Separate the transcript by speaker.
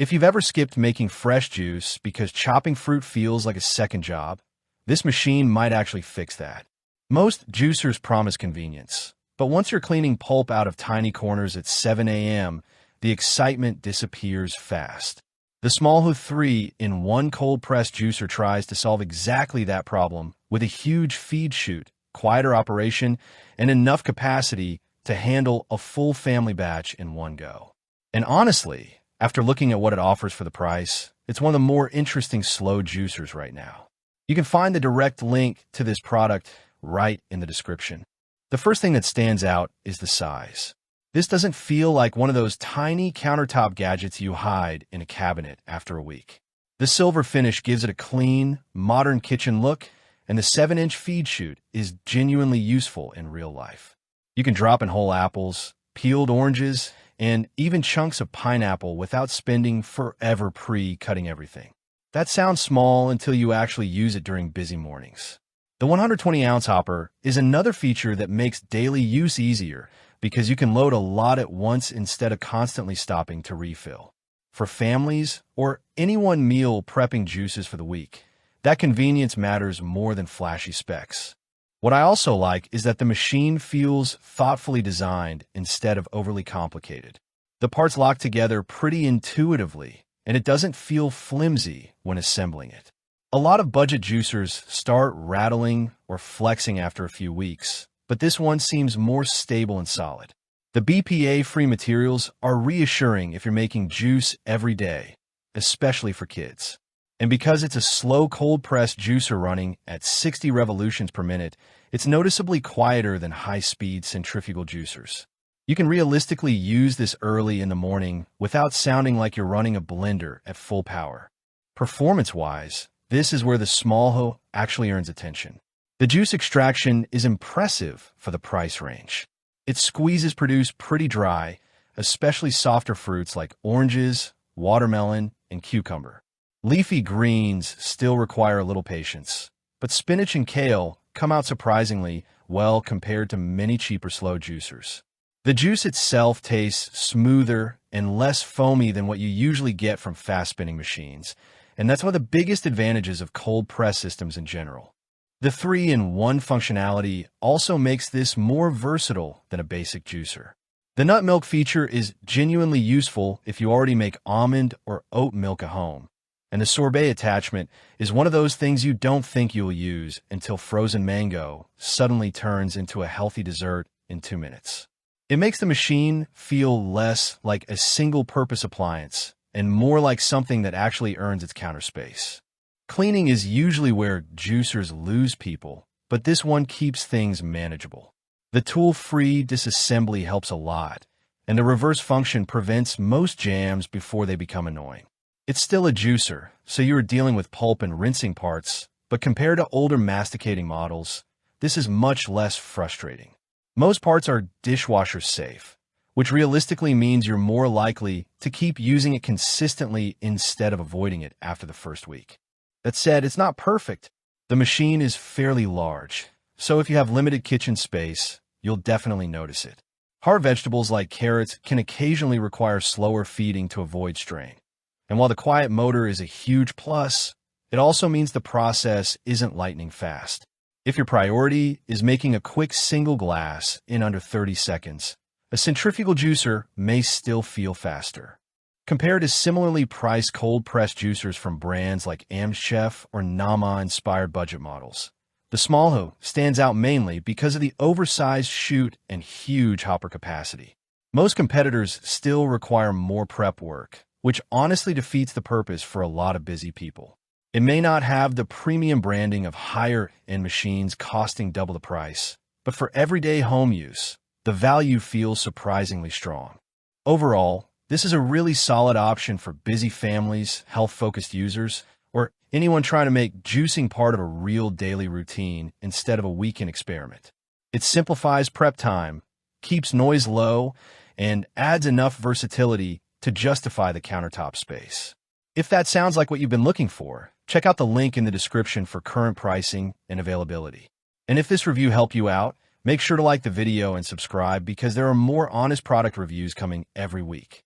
Speaker 1: If you've ever skipped making fresh juice because chopping fruit feels like a second job, this machine might actually fix that. Most juicers promise convenience, but once you're cleaning pulp out of tiny corners at 7 a.m., the excitement disappears fast. The Smallhoo 3-in-1 cold-press juicer tries to solve exactly that problem with a huge feed chute, quieter operation, and enough capacity to handle a full family batch in one go. And honestly, after looking at what it offers for the price, it's one of the more interesting slow juicers right now. You can find the direct link to this product right in the description. The first thing that stands out is the size. This doesn't feel like one of those tiny countertop gadgets you hide in a cabinet after a week. The silver finish gives it a clean, modern kitchen look, and the 7-inch feed chute is genuinely useful in real life. You can drop in whole apples, peeled oranges, and even chunks of pineapple without spending forever pre-cutting everything. That sounds small until you actually use it during busy mornings. The 120-ounce hopper is another feature that makes daily use easier because you can load a lot at once instead of constantly stopping to refill. For families or anyone meal prepping juices for the week, that convenience matters more than flashy specs. What I also like is that the machine feels thoughtfully designed instead of overly complicated. The parts lock together pretty intuitively, and it doesn't feel flimsy when assembling it. A lot of budget juicers start rattling or flexing after a few weeks, but this one seems more stable and solid. The BPA-free materials are reassuring if you're making juice every day, especially for kids. And because it's a slow cold-press juicer running at 60 revolutions per minute, it's noticeably quieter than high-speed centrifugal juicers. You can realistically use this early in the morning without sounding like you're running a blender at full power. Performance-wise, this is where the Smallhoo actually earns attention. The juice extraction is impressive for the price range. Its squeezes produce pretty dry, especially softer fruits like oranges, watermelon, and cucumber. Leafy greens still require a little patience, but spinach and kale come out surprisingly well compared to many cheaper slow juicers. The juice itself tastes smoother and less foamy than what you usually get from fast-spinning machines, and that's one of the biggest advantages of cold press systems in general. The 3-in-1 functionality also makes this more versatile than a basic juicer. The nut milk feature is genuinely useful if you already make almond or oat milk at home. And the sorbet attachment is one of those things you don't think you'll use until frozen mango suddenly turns into a healthy dessert in 2 minutes. It makes the machine feel less like a single-purpose appliance and more like something that actually earns its counter space. Cleaning is usually where juicers lose people, but this one keeps things manageable. The tool-free disassembly helps a lot, and the reverse function prevents most jams before they become annoying. It's still a juicer, so you are dealing with pulp and rinsing parts, but compared to older masticating models, this is much less frustrating. Most parts are dishwasher safe, which realistically means you're more likely to keep using it consistently instead of avoiding it after the first week. That said, it's not perfect. The machine is fairly large, so if you have limited kitchen space, you'll definitely notice it. Hard vegetables like carrots can occasionally require slower feeding to avoid strain. And while the quiet motor is a huge plus, it also means the process isn't lightning fast. If your priority is making a quick single glass in under 30 seconds, a centrifugal juicer may still feel faster. Compared to similarly priced cold-pressed juicers from brands like Chef or Nama-inspired budget models, the Smallhoo stands out mainly because of the oversized chute and huge hopper capacity. Most competitors still require more prep work, which honestly defeats the purpose for a lot of busy people. It may not have the premium branding of higher-end machines costing double the price, but for everyday home use, the value feels surprisingly strong. Overall, this is a really solid option for busy families, health-focused users, or anyone trying to make juicing part of a real daily routine instead of a weekend experiment. It simplifies prep time, keeps noise low, and adds enough versatility to justify the countertop space. If that sounds like what you've been looking for, check out the link in the description for current pricing and availability. And if this review helped you out, make sure to like the video and subscribe because there are more honest product reviews coming every week.